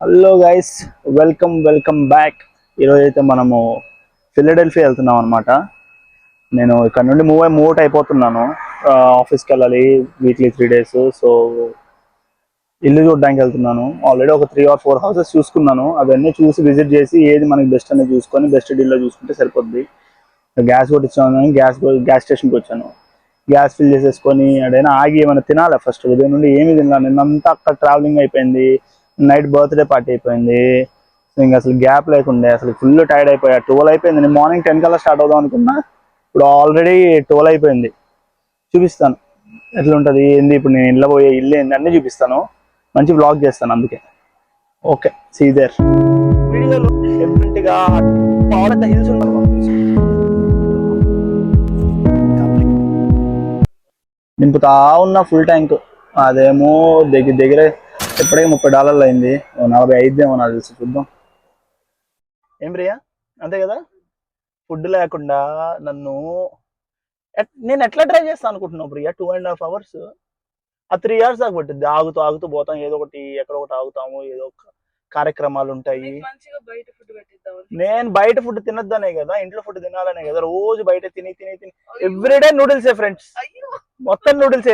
Hello guys, welcome back. ఈరోజు అయితే మనము ఫిలడెల్ఫియా వెళ్తున్నాం అనమాట. నేను ఇక్కడ నుండి మూవ్ అయిపోతున్నాను. ఆఫీస్కి వెళ్ళాలి వీక్లీ 3 days. సో ఇల్లు చూడడానికి వెళ్తున్నాను. ఆల్రెడీ ఒక 3 or 4 houses చూసుకున్నాను. అవన్నీ చూసి విజిట్ చేసి ఏది మనకి బెస్ట్ అనేది చూసుకొని బెస్ట్ డీల్లో చూసుకుంటే సరిపోద్ది. గ్యాస్ కొట్టించాను, గ్యాస్ స్టేషన్కి వచ్చాను. గ్యాస్ ఫిల్ చేసేసుకొని అడైనా ఆగి ఏమైనా తినాలి. ఫస్ట్ ఉదయం నుండి ఏమి తినాలి, నిన్నంతా అక్కడ ట్రావెలింగ్ అయిపోయింది. నైట్ బర్త్డే పార్టీ అయిపోయింది. సో ఇంకా అసలు గ్యాప్ లేకుండే అసలు ఫుల్ టైర్డ్ అయిపోయా. 12 అయిపోయింది. నేను మార్నింగ్ 10 కల్లా స్టార్ట్ అవుదాం అనుకున్నా. ఇప్పుడు ఆల్రెడీ 12 అయిపోయింది. చూపిస్తాను ఎట్లుంటుంది ఏంది. ఇప్పుడు నేను ఇళ్ళ పోయే ఇల్లు ఏంది అన్నీ చూపిస్తాను. మంచి బ్లాగ్ చేస్తాను అందుకే. Okay, see there. వీడియోలో డెఫినెట్గా పవర్ హిల్స్ ఉంటారు. నింపుతా ఉన్న ఫుల్ ట్యాంక్. అదేమో దగ్గర ఎప్పటికీ $30 అయింది. 45 ఏమో నాకు తెలిసి. చూద్దాం. ఏం ప్రియా, అంతే కదా. ఫుడ్ లేకుండా నన్ను నేను ఎట్లా డ్రైవ్ చేస్తాను అనుకుంటున్నావు ప్రియా? 2.5 hours. ఆ 3 hours దాకా పట్టింది. ఆగుతూ ఆగుతూ పోతాం. ఏదో ఒకటి ఎక్కడ ఒకటి ఆగుతాము. ఏదో ఒక కార్యక్రమాలు ఉంటాయి. నేను బయట ఫుడ్ తినొద్దనే కదా, ఇంట్లో ఫుడ్ తినాలనే కదా. రోజు బయట తిని తిని తిని ఎవ్రీడే నూడిల్సే ఫ్రెండ్స్. మొత్తం నూడిల్స్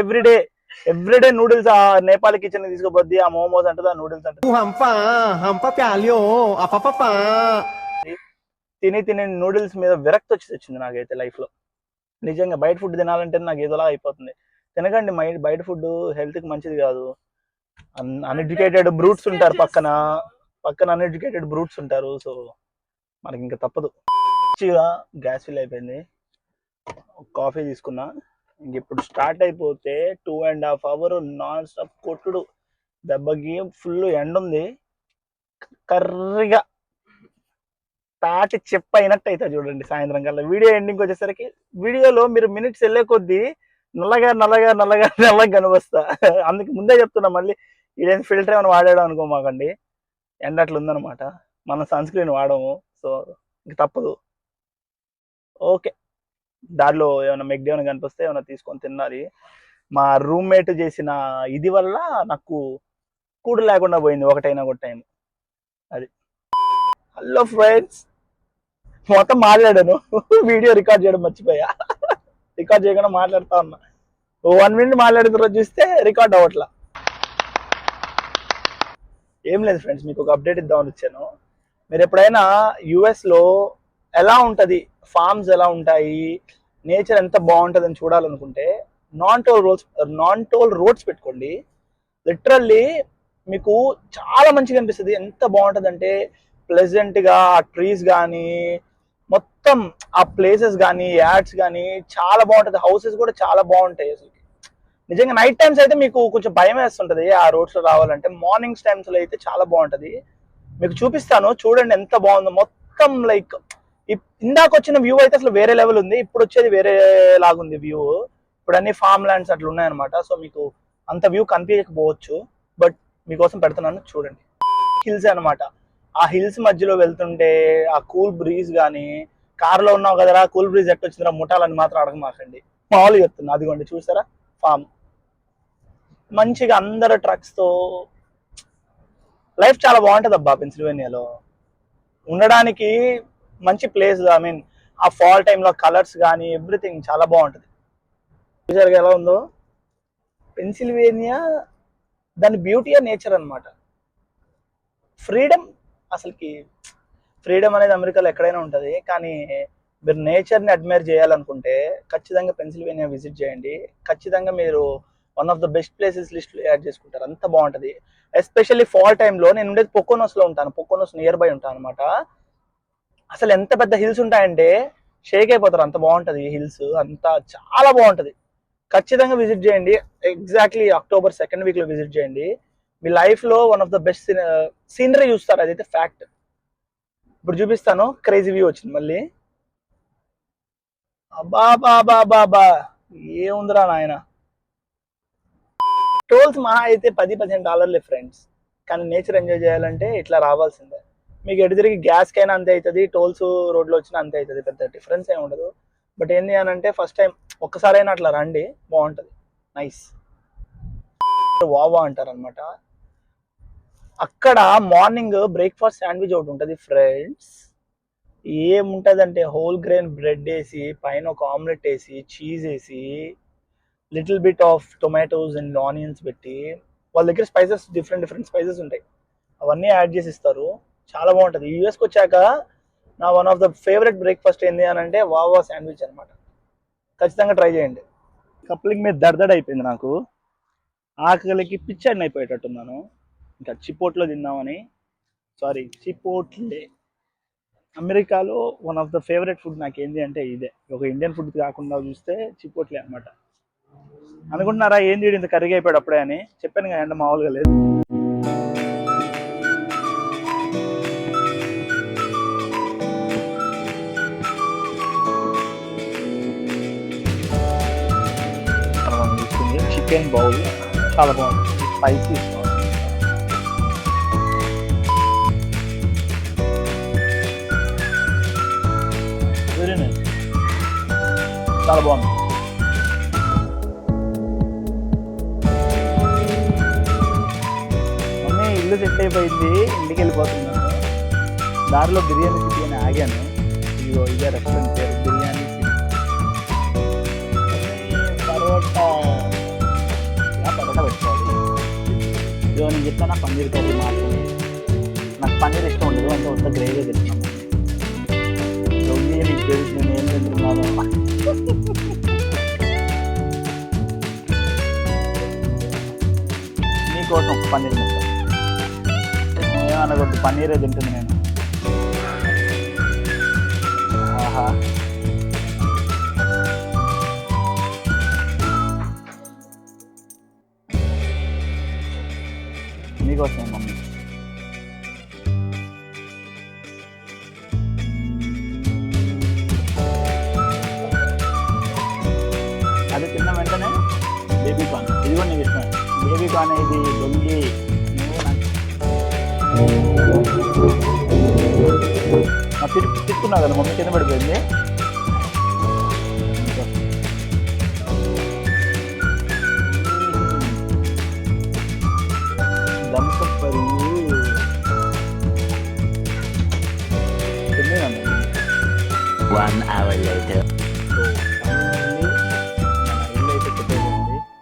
ఎవ్రీడే నూడిల్స్. ఆ నేపాల్ కిచెన్ తీసుకోపోద్ది. ఆ మోమోస్ అంటది, ఆ నూడిల్స్ అంటది. తిని తిని నూడిల్స్ మీద విరక్తి వచ్చింది నాకైతే లైఫ్ లో. నిజంగా బయట ఫుడ్ తినాలంటే నాకు ఏదోలా అయిపోతుంది. తినకండి, బయట ఫుడ్ హెల్త్ కి మంచిది కాదు. అన్ఎడ్యుకేటెడ్ బ్రూట్స్ ఉంటారు పక్కన అన్ఎడ్యుకేటెడ్ బ్రూట్స్ ఉంటారు. సో మనకి ఇంకా తప్పదు. మంచిగా గ్యాస్ ఫిల్ అయిపోయింది. కాఫీ తీసుకున్నా. ఇంక ఇప్పుడు స్టార్ట్ అయిపోతే 2.5 hours నాన్ స్టాప్ కొట్టుడు. దెబ్బకి ఫుల్ ఎండ ఉంది. కర్రీగా తాటి చెప్ప అయినట్టు అయితే చూడండి సాయంత్రం కల్లా. వీడియో ఎండింగ్ వచ్చేసరికి వీడియోలో మీరు మినిట్స్ వెళ్ళే కొద్దీ నల్లగా కనిపిస్తా. అందుకు ముందే చెప్తున్నా. మళ్ళీ ఇదేం ఫిల్టర్ ఏమైనా వాడాడు అనుకో మాకండి. ఎండ అట్లా ఉందనమాట. మనం సన్ స్క్రీన్ వాడము. సో ఇంక తప్పదు. ఓకే, దారిలో ఏమైనా మెగ్డీ ఏమైనా కనిపిస్తే ఏమైనా తీసుకొని తినాలి. మా రూమ్మేట్ చేసిన ఇది వల్ల నాకు కూడు లేకుండా పోయింది ఒకటైనా ఒక టైం. అది. హలో ఫ్రెండ్స్, మొత్తం మాట్లాడాను. వీడియో రికార్డ్ చేయడం మర్చిపోయా. రికార్డ్ చేయకుండా మాట్లాడుతా ఉన్నా. 1 minute మాట్లాడిన తర్వాత చూస్తే రికార్డ్ అవ్వట్లా. ఏం లేదు ఫ్రెండ్స్, మీకు ఒక అప్డేట్ ఇద్దామని వచ్చాను. మీరు ఎప్పుడైనా యుఎస్లో ఎలా ఉంటుంది, ఫార్మ్స్ ఎలా ఉంటాయి, నేచర్ ఎంత బాగుంటుందని చూడాలనుకుంటే నాన్ టోల్ రోడ్స్ పెట్టుకోండి. లిటరల్లీ మీకు చాలా మంచిగా అనిపిస్తుంది. ఎంత బాగుంటుంది అంటే ప్లెజెంట్గా ఆ ట్రీస్ కానీ మొత్తం ఆ ప్లేసెస్ కానీ యాడ్స్ కానీ చాలా బాగుంటుంది. హౌసెస్ కూడా చాలా బాగుంటాయి. అసలు నిజంగా నైట్ టైమ్స్ అయితే మీకు కొంచెం భయం వేస్తుంటది ఆ రోడ్స్ లో రావాలంటే. మార్నింగ్స్ టైమ్స్ లో అయితే చాలా బాగుంటది. మీకు చూపిస్తాను చూడండి ఎంత బాగుందో. మొత్తం లైక్ ఇందాక వచ్చిన వ్యూ అయితే అసలు వేరే లెవెల్ ఉంది. ఇప్పుడు వచ్చేది వేరే లాగుంది వ్యూ. ఇప్పుడు అన్ని ఫార్మ్ ల్యాండ్స్ అట్లా ఉన్నాయన్నమాట. సో మీకు అంత వ్యూ కనిపించకపోవచ్చు, బట్ మీకోసం పెడుతున్నాను చూడండి. హిల్స్ అనమాట. ఆ హిల్స్ మధ్యలో వెళ్తుంటే ఆ కూల్ బ్రీజ్ కానీ, కార్లో ఉన్నావు కదరా కూల్ బ్రీజ్ ఎట్టొచ్చిందిరా ముఠాలని మాత్రం అడగమాకండి. మామూలుగా చెప్తున్నా. అదిగోండి చూసారా ఫామ్. మంచిగా అందరు ట్రక్స్ తో లైఫ్ చాలా బాగుంటది అబ్బా. పెన్సిల్వేనియాలో ఉండడానికి మంచి ప్లేస్. ఐ మీన్ ఆ ఫాల్ టైంలో కలర్స్ కానీ ఎవ్రీథింగ్ చాలా బాగుంటది. చూసారుగా ఎలా ఉందో పెన్సిల్వేనియా. దాని బ్యూటీ నేచర్ అనమాట. ఫ్రీడమ్. అసలుకి ఫ్రీడమ్ అనేది అమెరికాలో ఎక్కడైనా ఉంటుంది. కానీ మీరు నేచర్ని అడ్మైర్ చేయాలనుకుంటే ఖచ్చితంగా పెన్సిల్వేనియా విజిట్ చేయండి. ఖచ్చితంగా మీరు one of the best places లిస్ట్లో యాడ్ చేసుకుంటారు. అంత బాగుంటుంది. ఎస్పెషల్లీ ఫాల్ టైంలో. నేను ఉండేది పొకోనోస్లో ఉంటాను. పొకోనోస్ నియర్ బై ఉంటాను అనమాట. అసలు ఎంత పెద్ద హిల్స్ ఉంటాయంటే షేక్ అయిపోతారు. అంత బాగుంటుంది హిల్స్. అంతా చాలా బాగుంటుంది. ఖచ్చితంగా విజిట్ చేయండి. ఎగ్జాక్ట్లీ అక్టోబర్ 2nd వీక్లో విజిట్ చేయండి. మీ లైఫ్లో one of the best scenery చూస్తారు. అదైతే ఫ్యాక్ట్. ఇప్పుడు చూపిస్తాను. క్రేజీ వ్యూ వచ్చింది మళ్ళీ. అబ్బా ఏముందిరా నాయన. టోల్స్ మహా అయితే $10-15 ఫ్రెండ్స్. కానీ నేచర్ ఎంజాయ్ చేయాలంటే ఇట్లా రావాల్సిందే. మీకు ఎటు తిరిగి గ్యాస్ కైనా అంతే అవుతుంది, టోల్స్ రోడ్లో వచ్చినా అంతే అవుతుంది. పెద్ద డిఫరెన్స్ ఏమి ఉండదు. బట్ ఏంది అని అంటే ఫస్ట్ టైం ఒక్కసారైనా అట్లా రండి, బాగుంటుంది. నైస్. వావా అంటారు అనమాట. అక్కడ మార్నింగ్ బ్రేక్ఫాస్ట్ శాండ్విచ్ ఒకటి ఉంటుంది ఫ్రెండ్స్. ఏముంటుందంటే హోల్ గ్రెయిన్ బ్రెడ్ వేసి పైన ఒక ఆమ్లెట్ వేసి చీజ్ వేసి little bit of tomatoes and onions పెట్టి వాళ్ళ దగ్గర స్పైసెస్ డిఫరెంట్ డిఫరెంట్ స్పైసెస్ ఉంటాయి, అవన్నీ యాడ్ చేసి ఇస్తారు. చాలా బాగుంటుంది. యూఎస్కి వచ్చాక నా one of the favourite breakfast ఏంటి అని అంటే వావా శాండ్విచ్ అనమాట. ఖచ్చితంగా ట్రై చేయండి. కప్లింగ్ మీద దడదడ అయిపోయింది నాకు, ఆకలికి పిచ్చాడిని అయిపోయేటట్టున్నాను. ఇంకా చిపోట్లో తిందామని, సారీ చిపోట్లే. అమెరికాలో one of the favourite food నాకు ఏంటి అంటే ఇదే, ఒక ఇండియన్ ఫుడ్ కాకుండా చూస్తే చిపోట్లే అనమాట. అనుకుంటున్నారా ఏంది ఇంత కర్రీగా అయిపోయాడు అప్పుడే అని? చెప్పాను కదా ఎండ మామూలుగా లేదు. చికెన్ బౌల్ చాలా బాగుంది, స్పైసీ. వెరీ నైస్, చాలా బాగుంది. మమ్మీ ఇల్లు సెట్ అయిపోయింది, ఇంటికి వెళ్ళిపోతున్నాను. దారిలో బిర్యానీ సిటీ అని ఆగాను. ఇదిగో ఇదే రెస్టారెంట్ పేరు, బిర్యానీ సిటీ. పరోటా పెట్టుకోవాలి. ఇదిగో నేను చెప్తాను పన్నీర్ కర్రీ మాత్రమే. నాకు పన్నీర్ ఇష్టం ఉండదు, అంటే వద్ద గ్రేవీ తెచ్చినాము. నీకు తెలుసు నేను ఏం తింటున్నాను. నీకోసం ఒక పన్నీర్ ముక్క, ఏమనకొద్దు, పన్నీరే తింటుంది నేను. ఆహా, మీకోసం మమ్మీ. అది తిన్న వెంటనే బేబీ కార్న్, ఇది కూడా నీకు ఇష్టమే. బేబీ కార్న్ ఇది దొంగి. తిట్టుకున్నావు కదా మమ్మీ, కింద పడిపోయింది.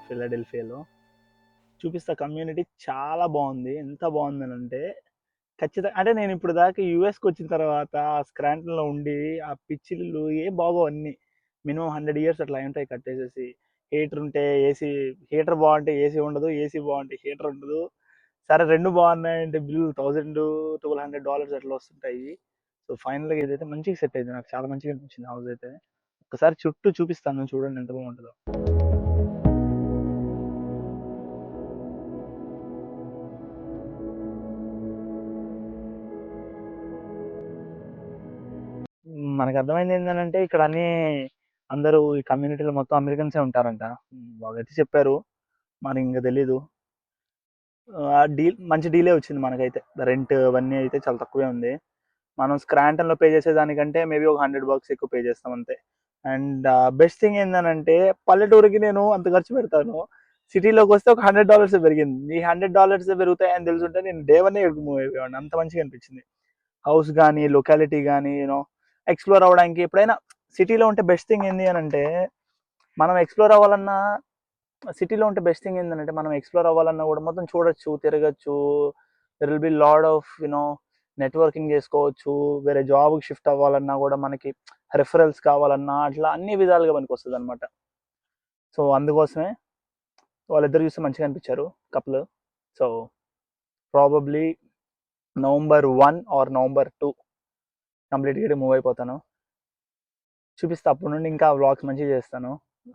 ఫిలడెల్ఫియాలో చూపిస్తా. కమ్యూనిటీ చాలా బాగుంది. ఎంత బాగుందని అంటే ఖచ్చితంగా, అంటే నేను ఇప్పుడు దాకా యూఎస్కి వచ్చిన తర్వాత స్క్రాంటన్లో ఉండి ఆ పిచ్చిలు ఏం బాగో అన్ని మినిమం 100 years అట్లా ఉంటాయి కట్టేసేసి. హీటర్ ఉంటే ఏసీ, హీటర్ బాగుంటే ఏసీ ఉండదు, ఏసీ బాగుంటే హీటర్ ఉండదు. సరే రెండు బాగున్నాయంటే బిల్లు $1,000-$1,200 అట్లా వస్తుంటాయి. సో ఫైనల్గా ఇదైతే మంచిగా సెట్ అయింది, నాకు చాలా మంచిగా అనిపించింది హౌస్ అయితే. ఒకసారి చుట్టూ చూపిస్తాను, చూడండి ఎంత బాగుంటుందో. మనకు అర్థమైంది ఏంటంటే ఇక్కడ అన్ని అందరూ ఈ కమ్యూనిటీలో మొత్తం అమెరికన్సే ఉంటారంట. వాళ్ళైతే చెప్పారు, మరి ఇంకా తెలీదు. డీల్ మంచి డీలే వచ్చింది మనకైతే. రెంట్ అవన్నీ అయితే చాలా తక్కువే ఉంది. మనం స్క్రాంటన్లో పే చేసేదానికంటే మేబీ ఒక $100 ఎక్కువ పే చేస్తాం అంతే. అండ్ బెస్ట్ థింగ్ ఏంటంటే పల్లెటూరుకి నేను అంత ఖర్చు పెడతాను, సిటీలోకి వస్తే ఒక $100 పెరిగింది. ఈ $100 పెరుగుతాయి అని తెలుసుంటే నేను డే 1 ఎక్కడికి మూవ్ అయిపోయాను. అంత మంచిగా అనిపించింది హౌస్ కానీ, లొకాలిటీ కానీ, ఎక్స్ప్లోర్ అవ్వడానికి. ఎప్పుడైనా సిటీలో ఉంటే బెస్ట్ థింగ్ ఏంటి అని అంటే, మనం ఎక్స్ప్లోర్ అవ్వాలన్నా సిటీలో ఉంటే బెస్ట్ థింగ్ ఏంటంటే మనం ఎక్స్ప్లోర్ అవ్వాలన్నా కూడా మొత్తం చూడొచ్చు, తిరగచ్చు. There will be lot of networking చేసుకోవచ్చు. వేరే జాబ్కి షిఫ్ట్ అవ్వాలన్నా కూడా మనకి రెఫరల్స్ కావాలన్నా అట్లా అన్ని విధాలుగా మనకి వస్తుంది అనమాట. సో అందుకోసమే వాళ్ళిద్దరు చూస్తే మంచిగా అనిపించారు couple. So probably November 1 or November 2 కంప్లీట్గా మూవ్ అయిపోతాను. చూపిస్తా, అప్పటి నుండి ఇంకా వ్లాగ్స్ మంచిగా చేస్తాను.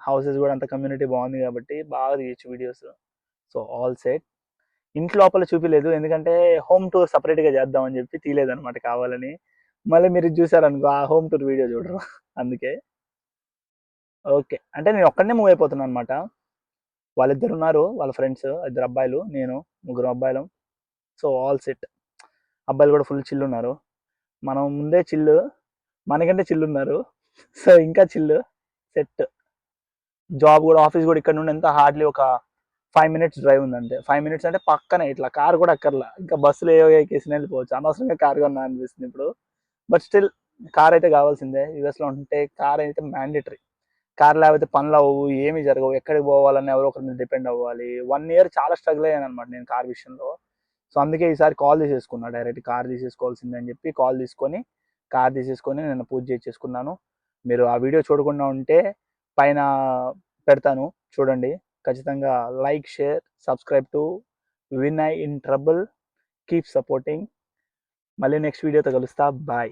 హౌసెస్ కూడా అంత కమ్యూనిటీ బాగుంది కాబట్టి బాగా తీయచ్చు వీడియోస్. So all set. ఇంటి లోపల చూపించలేదు, ఎందుకంటే హోమ్ టూర్ సపరేట్గా చేద్దామని చెప్పి తీయలేదనమాట కావాలని. మళ్ళీ మీరు చూసారనుకో ఆ హోమ్ టూర్ వీడియో చూడరు. అందుకే ఓకే అంటే నేను ఒక్కడనే మూవ్ అయిపోతున్నాను అనమాట. వాళ్ళిద్దరు ఉన్నారు, వాళ్ళ ఫ్రెండ్స్, 2 అబ్బాయిలు, నేను 3 అబ్బాయిలు. So all set. అబ్బాయిలు కూడా ఫుల్ చిల్ ఉన్నారు. మనం ముందే చిల్లు, మనకంటే చిల్లు ఉన్నారు. సో ఇంకా చిల్లు సెట్. జాబ్ కూడా, ఆఫీస్ కూడా ఇక్కడ నుండి ఎంత హార్డ్లీ ఒక 5 మినిట్స్ డ్రైవ్ ఉందంటే 5 మినిట్స్ అంటే పక్కనే ఇట్లా కార్ కూడా అక్కర్లా ఇంకా బస్సులు ఏవో ఎక్కేసి వెళ్ళిపోవచ్చు అనవసరంగా కార్ కొన్నా అనిపిస్తుంది ఇప్పుడు బట్ స్టిల్ కార్ అయితే కావాల్సిందే యూఎస్లో ఉంటే కార్ అయితే మ్యాండేటరీ కార్ లేకపోతే పనులు అవ్వవు ఏమి జరగవు ఎక్కడికి పోవాలని ఎవరో ఒకరి మీద డిపెండ్ అవ్వాలి 1 ఇయర్ చాలా స్ట్రగుల్ అయ్యాను అనమాట నేను కార్ విషయంలో సో అందుకే ఈసారి కాల్ తీసేసుకున్నా డైరెక్ట్ కార్ తీసేసుకోవాల్సిందే అని చెప్పి కాల్ తీసుకొని కార్ తీసేసుకొని నేను పూజ చేసేసుకున్నాను మీరు ఆ వీడియో చూడకుండా ఉంటే పైన పెడతాను చూడండి ఖచ్చితంగా like share subscribe to Vinay in trouble keep supporting మళ్ళీ నెక్స్ట్ వీడియోతో కలుస్తా బాయ్